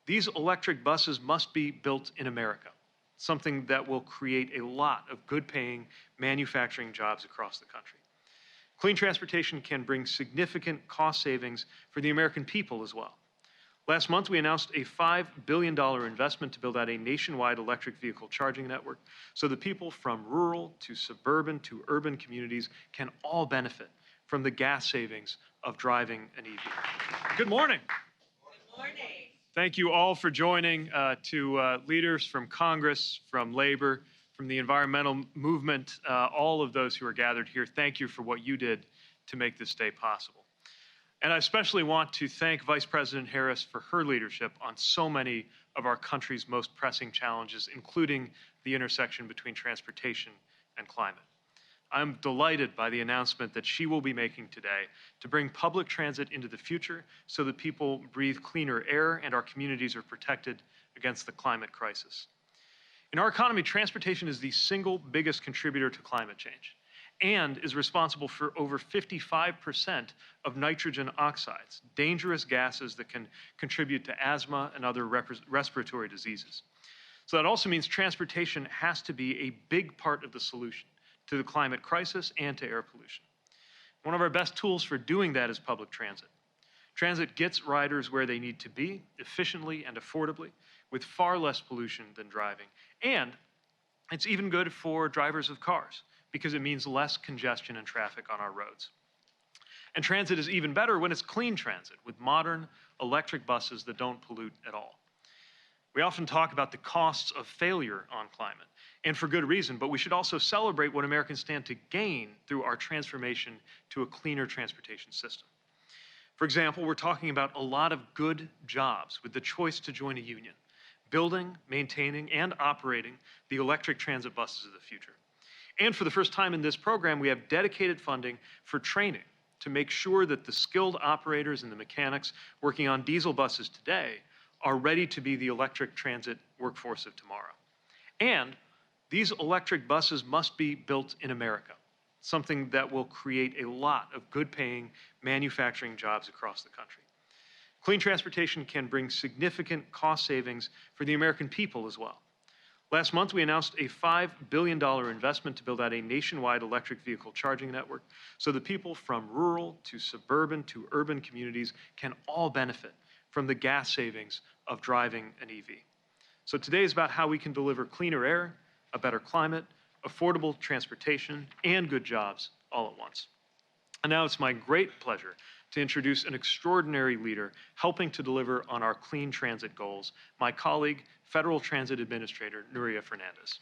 These electric buses must be built in America, something that will create a lot of good paying manufacturing jobs across the country. Clean transportation can bring significant cost savings for the American people as well. Last month, we announced a $5 billion investment to build out a nationwide electric vehicle charging network so that people from rural to suburban to urban communities can all benefit from the gas savings of driving an EV. Good morning. Good morning. Thank you all for joining, to leaders from Congress, from labor, from the environmental movement, all of those who are gathered here. Thank you for what you did to make this day possible. And I especially want to thank Vice President Harris for her leadership on so many of our country's most pressing challenges, including the intersection between transportation and climate. I'm delighted by the announcement that she will be making today to bring public transit into the future so that people breathe cleaner air and our communities are protected against the climate crisis. In our economy, transportation is the single biggest contributor to climate change and is responsible for over 55% of nitrogen oxides, dangerous gases that can contribute to asthma and other respiratory diseases. So that also means transportation has to be a big part of the solution to the climate crisis and to air pollution. One of our best tools for doing that is public transit. Transit gets riders where they need to be, efficiently and affordably, with far less pollution than driving. And it's even good for drivers of cars, because it means less congestion and traffic on our roads. And transit is even better when it's clean transit, with modern electric buses that don't pollute at all. We often talk about the costs of failure on climate, and for good reason, but we should also celebrate what Americans stand to gain through our transformation to a cleaner transportation system. For example, we're talking about a lot of good jobs with the choice to join a union, building, maintaining, and operating the electric transit buses of the future. And for the first time in this program, we have dedicated funding for training to make sure that the skilled operators and the mechanics working on diesel buses today are ready to be the electric transit workforce of tomorrow. And these electric buses must be built in America, something that will create a lot of good-paying manufacturing jobs across the country. Clean transportation can bring significant cost savings for the American people as well. Last month, we announced a $5 billion investment to build out a nationwide electric vehicle charging network so that people from rural to suburban to urban communities can all benefit from the gas savings of driving an EV. So today is about how we can deliver cleaner air, a better climate, affordable transportation, and good jobs all at once. And now it's my great pleasure to introduce an extraordinary leader helping to deliver on our clean transit goals, my colleague, Federal Transit Administrator Nuria Fernandez.